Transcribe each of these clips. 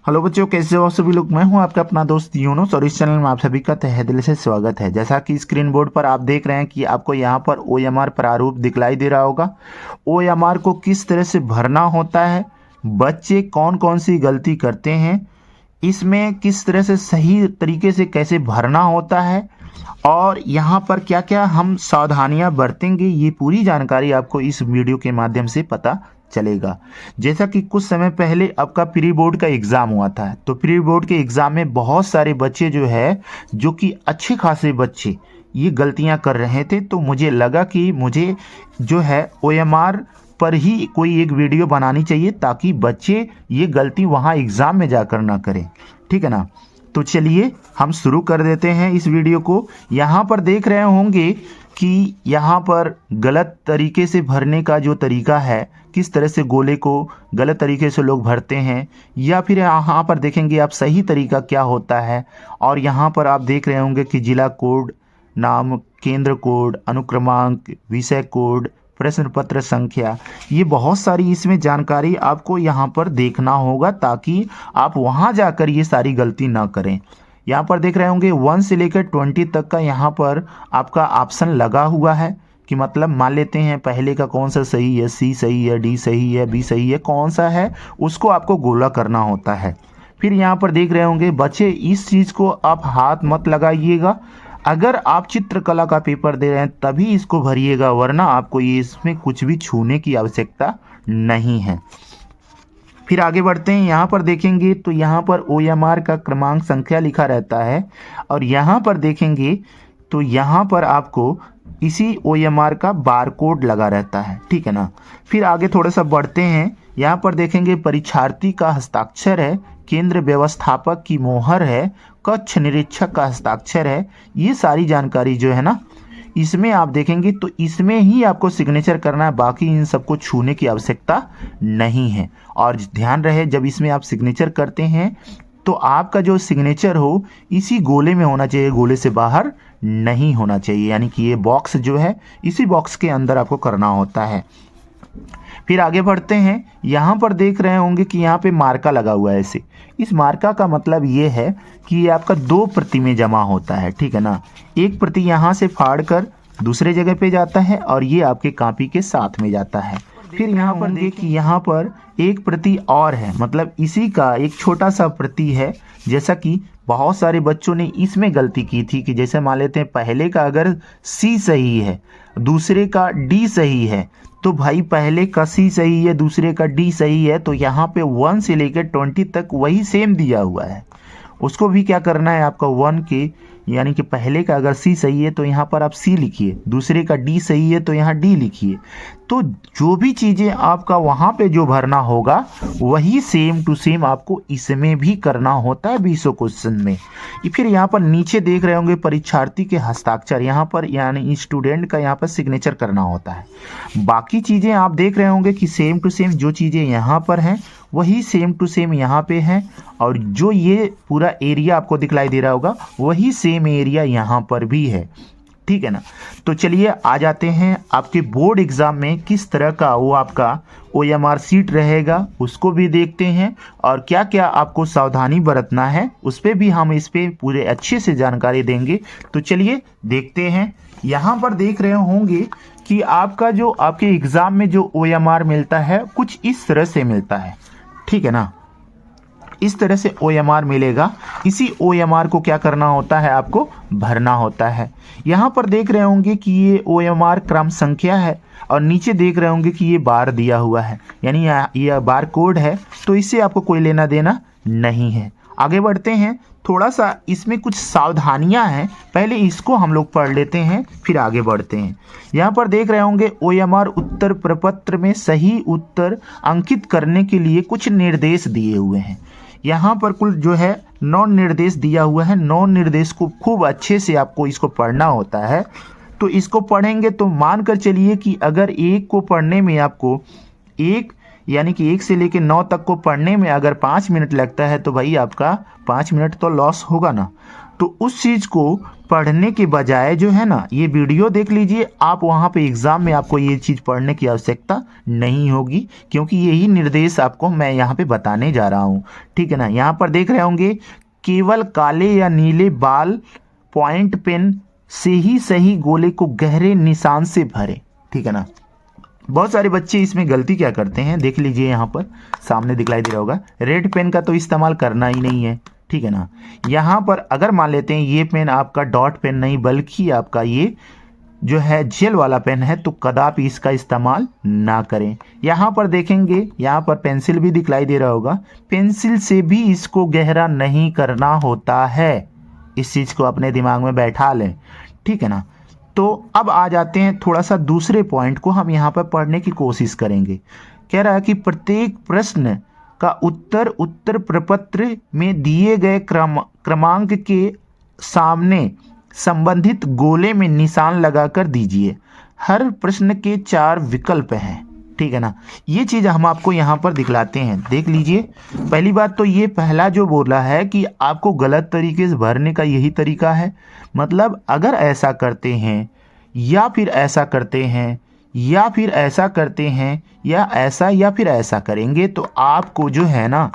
Hello बच्चों, कैसे हो सभी लोग। मैं हूं आपका अपना दोस्त यूनुस और इस चैनल में आप सभी का तहे दिल से स्वागत है। जैसा कि स्क्रीन बोर्ड पर आप देख रहे हैं कि आपको यहां पर OMR प्रारूप दिखलाई दे रहा होगा। OMR को किस तरह से भरना होता है, बच्चे कौन कौन सी गलती करते हैं, इसमें किस तरह से सही तरीके से कैसे भरना होता है और यहाँ पर क्या क्या हम सावधानियां बरतेंगे, ये पूरी जानकारी आपको इस वीडियो के माध्यम से पता चलेगा। जैसा कि कुछ समय पहले आपका प्री बोर्ड का एग्जाम हुआ था, तो प्री बोर्ड के एग्जाम में बहुत सारे बच्चे जो कि अच्छे खासे बच्चे ये गलतियां कर रहे थे, तो मुझे लगा कि मुझे OMR पर ही कोई एक वीडियो बनानी चाहिए ताकि बच्चे ये गलती वहां एग्जाम में जाकर ना करें। ठीक है ना। तो चलिए हम शुरू कर देते हैं इस वीडियो को। यहाँ पर देख रहे होंगे कि यहाँ पर गलत तरीके से भरने का जो तरीका है, किस तरह से गोले को गलत तरीके से लोग भरते हैं, या फिर यहाँ पर देखेंगे आप सही तरीका क्या होता है। और यहाँ पर आप देख रहे होंगे कि जिला कोड, नाम, केंद्र कोड, अनुक्रमांक, विषय कोड, प्रश्न पत्र संख्या, ये बहुत सारी इसमें जानकारी आपको यहाँ पर देखना होगा ताकि आप वहाँ जाकर ये सारी गलती ना करें। यहाँ पर देख रहे होंगे 1 से लेकर 20 तक का यहाँ पर आपका ऑप्शन लगा हुआ है कि मतलब मान लेते हैं पहले का कौन सा सही है, C सही है, D सही है, B सही है, कौन सा है उसको आपको गोला करना होता है। फिर यहाँ पर देख रहे होंगे बच्चे, इस चीज़ को आप हाथ मत लगाइएगा। अगर आप चित्रकला का पेपर दे रहे हैं तभी इसको भरिएगा, वरना आपको ये इसमें कुछ भी छूने की आवश्यकता नहीं है। फिर आगे बढ़ते हैं। यहाँ पर देखेंगे तो यहाँ पर OMR का क्रमांक संख्या लिखा रहता है और यहाँ पर देखेंगे तो यहाँ पर आपको इसी OMR का बार कोड लगा रहता है। ठीक है ना। फिर आगे थोड़ा सा बढ़ते हैं। यहाँ पर देखेंगे परीक्षार्थी का हस्ताक्षर है, केंद्र व्यवस्थापक की मोहर है, कक्ष निरीक्षक का हस्ताक्षर है। ये सारी जानकारी जो है ना, इसमें आप देखेंगे तो इसमें ही आपको सिग्नेचर करना है, बाकी इन सबको छूने की आवश्यकता नहीं है। और ध्यान रहे जब इसमें आप सिग्नेचर करते हैं तो आपका जो सिग्नेचर हो इसी गोले में होना चाहिए, गोले से बाहर नहीं होना चाहिए। यानी कि ये बॉक्स जो है इसी बॉक्स के अंदर आपको करना होता है। फिर आगे बढ़ते हैं। यहाँ पर देख रहे होंगे कि यहाँ पे मार्का लगा हुआ है ऐसे। इस मार्का का मतलब ये है कि ये आपका 2 प्रति में जमा होता है। ठीक है ना। एक प्रति यहाँ से फाड़ कर दूसरे जगह पे जाता है और ये आपके कॉपी के साथ में जाता है। फिर यहाँ पर देखिए, यहाँ पर एक प्रति और है, मतलब इसी का एक छोटा सा प्रति है। जैसा कि बहुत सारे बच्चों ने इसमें गलती की थी कि जैसे मान लेते हैं पहले का अगर C सही है, दूसरे का D सही है, तो भाई पहले का C सही है, दूसरे का D सही है, तो यहाँ पे 1 से लेकर 20 तक वही सेम दिया हुआ है। उसको भी क्या करना है आपका 1 के, यानी कि पहले का अगर C सही है तो यहाँ पर आप C लिखिए, दूसरे का D सही है तो यहाँ D लिखिए। तो जो भी चीज़ें आपका वहाँ पे जो भरना होगा वही सेम टू सेम आपको इसमें भी करना होता है 20 क्वेश्चन में। फिर यहाँ पर नीचे देख रहे होंगे परीक्षार्थी के हस्ताक्षर, यहाँ पर यानी स्टूडेंट का यहाँ पर सिग्नेचर करना होता है। बाकी चीज़ें आप देख रहे होंगे कि सेम टू सेम जो चीज़ें यहाँ पर हैं वही सेम टू सेम यहाँ पे है, और जो ये पूरा एरिया आपको दिखलाई दे रहा होगा वही सेम एरिया यहाँ पर भी है। ठीक है ना। तो चलिए आ जाते हैं आपके बोर्ड एग्जाम में किस तरह का वो आपका OMR सीट रहेगा, उसको भी देखते हैं और क्या क्या आपको सावधानी बरतना है उस पर भी हम इस पे पूरे अच्छे से जानकारी देंगे। तो चलिए देखते हैं। यहाँ पर देख रहे होंगे कि आपका जो आपके एग्जाम में जो OMR मिलता है कुछ इस तरह से मिलता है। ठीक है ना। इस तरह से OMR मिलेगा। इसी OMR को क्या करना होता है, आपको भरना होता है। यहाँ पर देख रहे होंगे कि ये OMR क्रम संख्या है और नीचे देख रहे होंगे कि ये बार दिया हुआ है, यानी ये बार कोड है, तो इससे आपको कोई लेना देना नहीं है। आगे बढ़ते हैं। थोड़ा सा इसमें कुछ सावधानियां हैं, पहले इसको हम लोग पढ़ लेते हैं फिर आगे बढ़ते हैं। यहाँ पर देख रहे होंगे OMR उत्तर प्रपत्र में सही उत्तर अंकित करने के लिए कुछ निर्देश दिए हुए हैं। यहाँ पर कुल जो है 9 निर्देश दिया हुआ है। 9 निर्देश को खूब अच्छे से आपको इसको पढ़ना होता है। तो इसको पढ़ेंगे तो मान कर चलिए कि अगर एक को पढ़ने में आपको यानी कि 1 से लेकर 9 तक को पढ़ने में अगर 5 मिनट लगता है तो भाई आपका 5 मिनट तो लॉस होगा ना। तो उस चीज़ को पढ़ने के बजाय जो है ना, ये वीडियो देख लीजिए आप, वहाँ पे एग्ज़ाम में आपको ये चीज़ पढ़ने की आवश्यकता नहीं होगी, क्योंकि यही निर्देश आपको मैं यहाँ पे बताने जा रहा हूँ। ठीक है ना। यहाँ पर देख रहे होंगे, केवल काले या नीले बाल पॉइंट पेन से ही सही गोले को गहरे निशान से भरे। ठीक है ना। बहुत सारे बच्चे इसमें गलती क्या करते हैं, देख लीजिए यहाँ पर सामने दिखलाई दे रहा होगा, रेड पेन का तो इस्तेमाल करना ही नहीं है। ठीक है ना। यहाँ पर अगर मान लेते हैं ये पेन आपका डॉट पेन नहीं बल्कि आपका ये जो है जेल वाला पेन है, तो कदापि इसका इस्तेमाल ना करें। यहाँ पर देखेंगे, यहाँ पर पेंसिल भी दिखलाई दे रहा होगा, पेंसिल से भी इसको गहरा नहीं करना होता है। इस चीज़ को अपने दिमाग में बैठा लें। ठीक है ना। तो अब आ जाते हैं थोड़ा सा दूसरे पॉइंट को हम यहाँ पर पढ़ने की कोशिश करेंगे। कह रहा है कि प्रत्येक प्रश्न का उत्तर प्रपत्र में दिए गए क्रमांक के सामने संबंधित गोले में निशान लगाकर दीजिए। हर प्रश्न के 4 विकल्प हैं। ठीक है ना। ये चीज़ हम आपको यहाँ पर दिखलाते हैं, देख लीजिए। पहली बात तो ये पहला जो बोला है कि आपको गलत तरीके से भरने का यही तरीका है। मतलब अगर ऐसा करते हैं या फिर ऐसा करते हैं या फिर ऐसा करते हैं या फिर ऐसा करेंगे, तो आपको जो है ना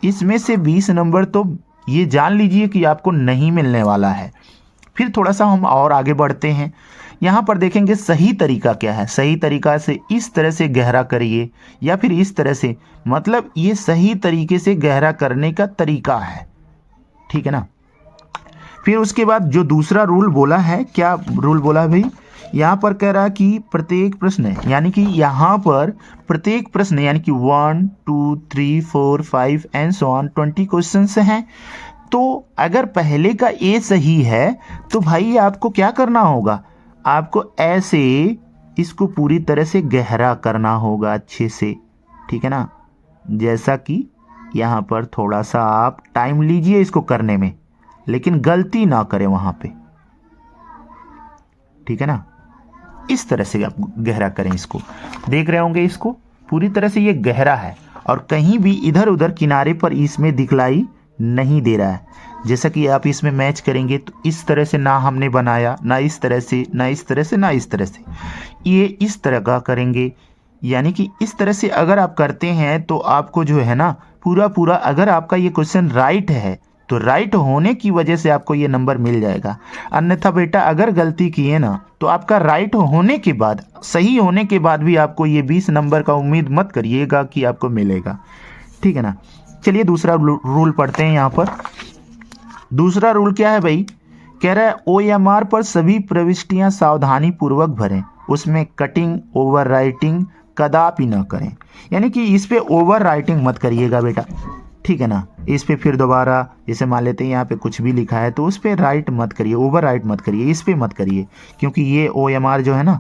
इसमें से 20 नंबर तो ये जान लीजिए कि आपको नहीं मिलने वाला है। फिर थोड़ा सा हम और आगे बढ़ते हैं। यहाँ पर देखेंगे सही तरीका क्या है। सही तरीका से इस तरह से गहरा करिए या फिर इस तरह से, मतलब ये सही तरीके से गहरा करने का तरीका है। ठीक है ना। फिर उसके बाद जो दूसरा रूल बोला है, क्या रूल बोला है भाई, यहाँ पर कह रहा है कि प्रत्येक प्रश्न, यानी कि यहाँ पर प्रत्येक प्रश्न यानी कि 1 2 3 4 5 एंड सो ऑन 20 क्वेश्चंस हैं। तो अगर पहले का ए सही है तो भाई आपको क्या करना होगा, आपको ऐसे इसको पूरी तरह से गहरा करना होगा अच्छे से। ठीक है ना। जैसा कि यहाँ पर थोड़ा सा आप टाइम लीजिए इसको करने में, लेकिन गलती ना करें वहाँ पे। ठीक है ना। इस तरह से आप गहरा करें इसको, देख रहे होंगे इसको पूरी तरह से ये गहरा है और कहीं भी इधर उधर किनारे पर इसमें दिखलाई नहीं दे रहा है। जैसा कि आप इसमें मैच करेंगे तो इस तरह से ना हमने बनाया, ना इस तरह से, ना इस तरह से, ना इस तरह से, ये इस तरह का करेंगे। यानी कि इस तरह से अगर आप करते हैं तो आपको जो है ना पूरा अगर आपका ये क्वेश्चन राइट है तो राइट होने की वजह से आपको ये नंबर मिल जाएगा। अन्यथा बेटा अगर गलती किए ना तो आपका राइट होने के बाद, सही होने के बाद भी आपको ये 20 नंबर का उम्मीद मत करिएगा कि आपको मिलेगा। ठीक है ना। चलिए दूसरा रूल पढ़ते हैं। यहाँ पर दूसरा रूल क्या है भाई, कह रहा है OMR पर सभी प्रविष्टियां सावधानी पूर्वक भरें, उसमें कटिंग ओवर राइटिंग कदापि ना करें। यानी कि इस पे ओवर राइटिंग मत करिएगा बेटा। ठीक है ना। इस पे फिर दोबारा जैसे मान लेते हैं यहाँ पे कुछ भी लिखा है तो उस पे राइट मत करिए, ओवर राइट मत करिए, इस पे मत करिए, क्योंकि ये OMR जो है ना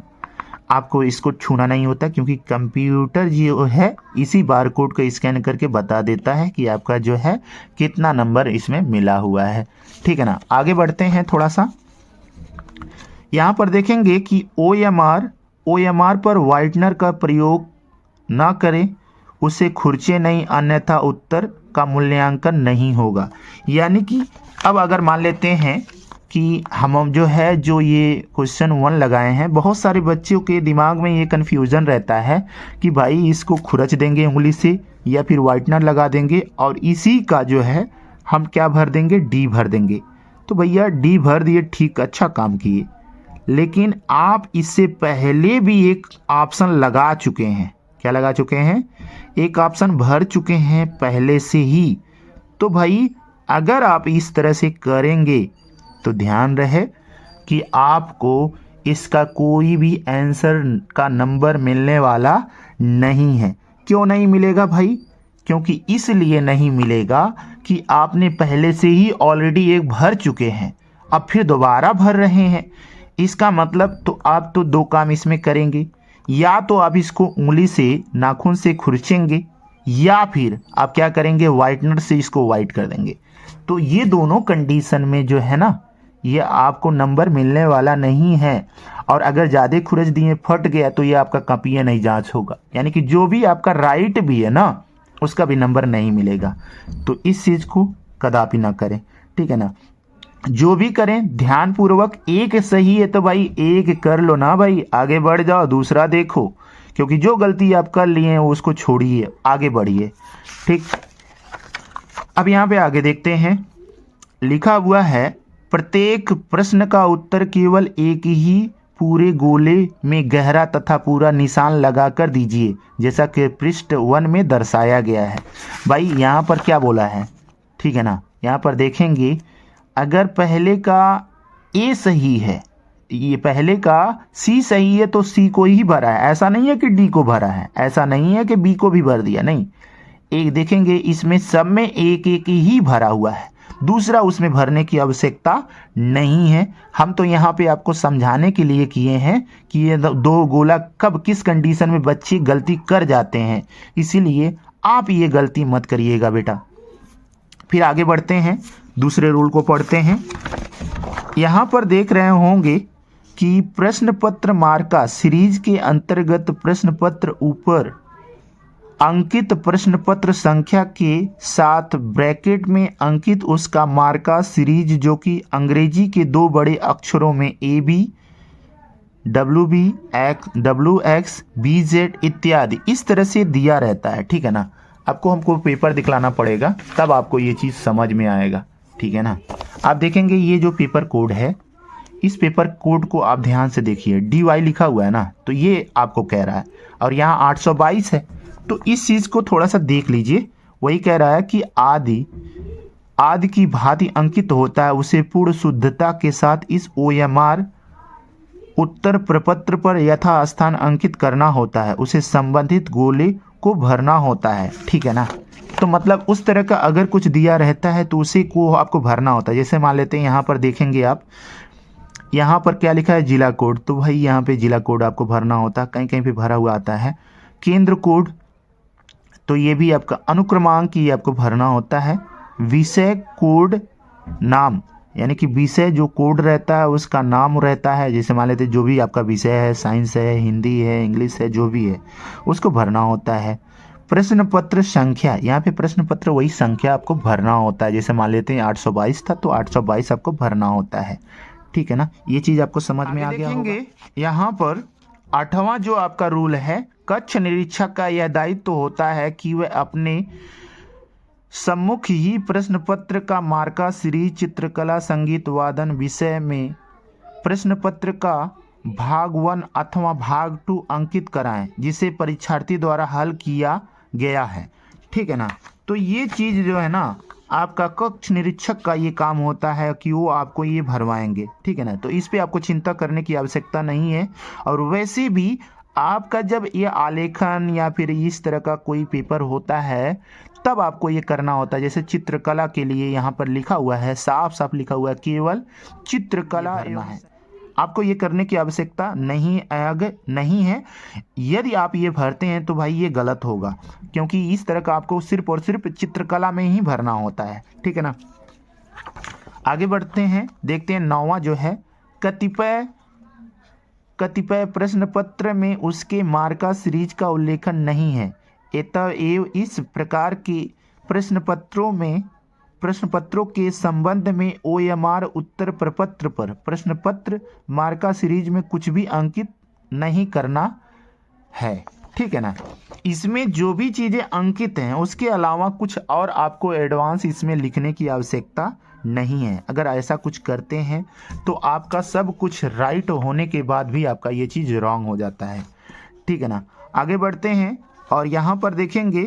आपको इसको छूना नहीं होता, क्योंकि कंप्यूटर जो है इसी बार कोड को स्कैन करके बता देता है कि आपका जो है कितना नंबर इसमें मिला हुआ है। ठीक है ना। आगे बढ़ते हैं थोड़ा सा। यहाँ पर देखेंगे कि OMR पर वाइटनर का प्रयोग ना करें, उसे खुरचे नहीं, अन्यथा उत्तर का मूल्यांकन नहीं होगा। यानी कि अब अगर मान लेते हैं कि हम जो है जो ये क्वेश्चन 1 लगाए हैं, बहुत सारे बच्चों के दिमाग में ये कन्फ्यूज़न रहता है कि भाई इसको खुरच देंगे उंगली से या फिर वाइटनर लगा देंगे और इसी का जो है हम क्या भर देंगे, डी भर देंगे। तो भैया डी भर दिए, ठीक, अच्छा काम किए, लेकिन आप इससे पहले भी एक ऑप्शन लगा चुके हैं। क्या लगा चुके हैं, एक ऑप्शन भर चुके हैं पहले से ही। तो भाई अगर आप इस तरह से करेंगे तो ध्यान रहे कि आपको इसका कोई भी आंसर का नंबर मिलने वाला नहीं है। क्यों नहीं मिलेगा भाई, क्योंकि इसलिए नहीं मिलेगा कि आपने पहले से ही ऑलरेडी एक भर चुके हैं, अब फिर दोबारा भर रहे हैं। इसका मतलब तो आप तो 2 काम इसमें करेंगे, या तो आप इसको उंगली से नाखून से खुरचेंगे या फिर आप क्या करेंगे, वाइटनर से इसको वाइट कर देंगे। तो ये दोनों कंडीशन में जो है ना ये आपको नंबर मिलने वाला नहीं है। और अगर ज़्यादा खुरच दिए, फट गया, तो ये आपका कॉपी नहीं जांच होगा, यानी कि जो भी आपका राइट भी है ना उसका भी नंबर नहीं मिलेगा। तो इस चीज़ को कदापि ना करें। ठीक है ना। जो भी करें ध्यान पूर्वक, एक सही है तो भाई एक कर लो ना भाई, आगे बढ़ जाओ, दूसरा देखो, क्योंकि जो गलती आप कर लिए हैं उसको छोड़िए, आगे बढ़िए। ठीक, अब यहाँ पे आगे देखते हैं, लिखा हुआ है प्रत्येक प्रश्न का उत्तर केवल एक ही पूरे गोले में गहरा तथा पूरा निशान लगाकर दीजिए, जैसा कि पृष्ठ 1 में दर्शाया गया है। भाई यहाँ पर क्या बोला है, ठीक है ना, यहाँ पर देखेंगे अगर पहले का ए सही है, ये पहले का सी सही है तो सी को ही भरा है, ऐसा नहीं है कि डी को भरा है, ऐसा नहीं है कि बी को भी भर दिया, नहीं, एक देखेंगे इसमें सब में एक एक ही भरा हुआ है, दूसरा उसमें भरने की आवश्यकता नहीं है। हम तो यहाँ पे आपको समझाने के लिए किए हैं कि ये दो गोला कब किस कंडीशन में बच्चे गलती कर जाते हैं, इसीलिए आप ये गलती मत करिएगा बेटा। फिर आगे बढ़ते हैं, दूसरे रूल को पढ़ते हैं। यहाँ पर देख रहे होंगे कि प्रश्न पत्र मार्का सीरीज के अंतर्गत प्रश्न पत्र ऊपर अंकित प्रश्न पत्र संख्या के साथ ब्रैकेट में अंकित उसका मार्का सीरीज, जो कि अंग्रेजी के दो बड़े अक्षरों में AB, WB, WX, BZ इत्यादि इस तरह से दिया रहता है, ठीक है ना। आपको हमको पेपर दिखलाना पड़ेगा तब आपको ये चीज़ समझ में आएगा, ठीक है ना। आप देखेंगे ये जो पेपर कोड है, इस पेपर कोड को आप ध्यान से देखिए, DY लिखा हुआ है ना, तो ये आपको कह रहा है, और यहाँ 822 है, तो इस चीज़ को थोड़ा सा देख लीजिए। वही कह रहा है कि आदि की भांति अंकित होता है, उसे पूर्ण शुद्धता के साथ इस OMR उत्तर प्रपत्र पर यथास्थान अंकित करना होता है, उसे संबंधित गोले को भरना होता है, ठीक है ना। तो मतलब उस तरह का अगर कुछ दिया रहता है तो उसे को आपको भरना होता है। जैसे मान लेते हैं यहाँ पर देखेंगे आप, यहाँ पर क्या लिखा है, जिला कोड, तो भाई यहाँ पे जिला कोड आपको भरना होता है, कहीं कहीं पे भरा हुआ आता है। केंद्र कोड, तो ये भी आपका अनुक्रमांक ये आपको भरना होता है। विषय कोड नाम, यानी कि विषय जो कोड रहता है उसका नाम रहता है, जैसे मान लेते जो भी आपका विषय है, साइंस है, हिंदी है, इंग्लिश है, जो भी है उसको भरना होता है। प्रश्न पत्र संख्या, यहाँ पे प्रश्न पत्र वही संख्या आपको भरना होता है, जैसे मान लेते हैं 822 था तो 822 आपको भरना होता है, ठीक है ना। ये चीज़ आपको समझ में आ गया होगा। यहाँ पर 8वां जो आपका रूल है, कक्ष निरीक्षक का यह दायित्व होता है कि वह अपने सम्मुख ही प्रश्न पत्र का मार्का सीरीज, चित्रकला, संगीत, वादन विषय में प्रश्न पत्र का भाग 1 अथवा भाग 2 अंकित कराएं, जिसे परीक्षार्थी द्वारा हल किया गया है, ठीक है ना। तो ये चीज़ जो है ना, आपका कक्ष निरीक्षक का ये काम होता है कि वो आपको ये भरवाएंगे, ठीक है ना। तो इस पे आपको चिंता करने की आवश्यकता नहीं है। और वैसे भी आपका जब ये आलेखन या फिर इस तरह का कोई पेपर होता है तब आपको ये करना होता है। जैसे चित्रकला के लिए यहाँ पर लिखा हुआ है, साफ साफ लिखा हुआ है, केवल चित्रकला करना है, आपको ये करने की आवश्यकता नहीं है। यदि आप ये भरते हैं तो भाई ये गलत होगा, क्योंकि इस तरह का आपको सिर्फ और सिर्फ चित्रकला में ही भरना होता है, ठीक है ना। आगे बढ़ते हैं, देखते हैं 9वां जो है, कतिपय प्रश्न पत्र में उसके मार्का सीरीज का उल्लेखन नहीं है, एवं इस प्रकार के प्रश्न पत्रों के संबंध में OMR उत्तर प्रपत्र पर प्रश्न पत्र मार्का सीरीज में कुछ भी अंकित नहीं करना है, ठीक है ना। इसमें जो भी चीज़ें अंकित हैं उसके अलावा कुछ और आपको एडवांस इसमें लिखने की आवश्यकता नहीं है। अगर ऐसा कुछ करते हैं तो आपका सब कुछ राइट होने के बाद भी आपका ये चीज़ रॉन्ग हो जाता है, ठीक है ना। आगे बढ़ते हैं और यहाँ पर देखेंगे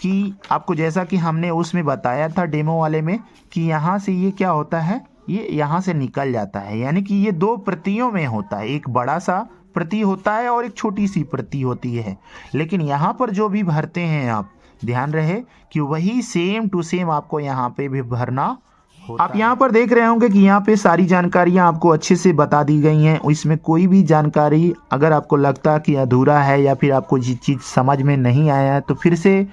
कि आपको जैसा कि हमने उसमें बताया था डेमो वाले में कि यहाँ से ये क्या होता है, ये यहाँ से निकल जाता है, यानी कि ये 2 प्रतियों में होता है, एक बड़ा सा प्रति होता है और एक छोटी सी प्रति होती है। लेकिन यहाँ पर जो भी भरते हैं आप ध्यान रहे कि वही सेम टू सेम आपको यहाँ पे भी भरना। आप यहाँ पर देख रहे होंगे कि यहाँ पे सारी जानकारियाँ आपको अच्छे से बता दी गई हैं। इसमें कोई भी जानकारी अगर आपको लगता कि अधूरा है या फिर आपको जिस चीज़ समझ में नहीं आया है तो फिर से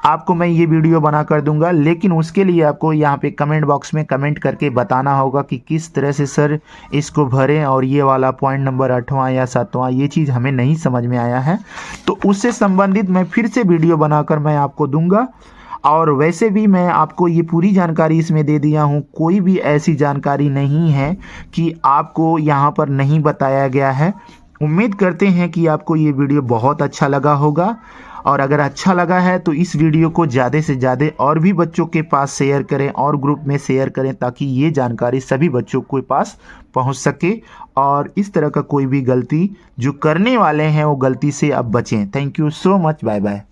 आपको मैं ये वीडियो बना कर दूंगा, लेकिन उसके लिए आपको यहाँ पे कमेंट बॉक्स में कमेंट करके बताना होगा कि किस तरह से सर इसको भरें और ये वाला पॉइंट नंबर 8वां या 7वां ये चीज़ हमें नहीं समझ में आया है, तो उससे संबंधित मैं फिर से वीडियो बनाकर मैं आपको दूंगा। और वैसे भी मैं आपको ये पूरी जानकारी इसमें दे दिया हूँ, कोई भी ऐसी जानकारी नहीं है कि आपको यहाँ पर नहीं बताया गया है। उम्मीद करते हैं कि आपको ये वीडियो बहुत अच्छा लगा होगा, और अगर अच्छा लगा है तो इस वीडियो को ज़्यादा से ज़्यादा और भी बच्चों के पास शेयर करें और ग्रुप में शेयर करें, ताकि ये जानकारी सभी बच्चों के पास पहुंच सके और इस तरह का कोई भी गलती जो करने वाले हैं वो गलती से अब बचें। Thank you so much, bye bye.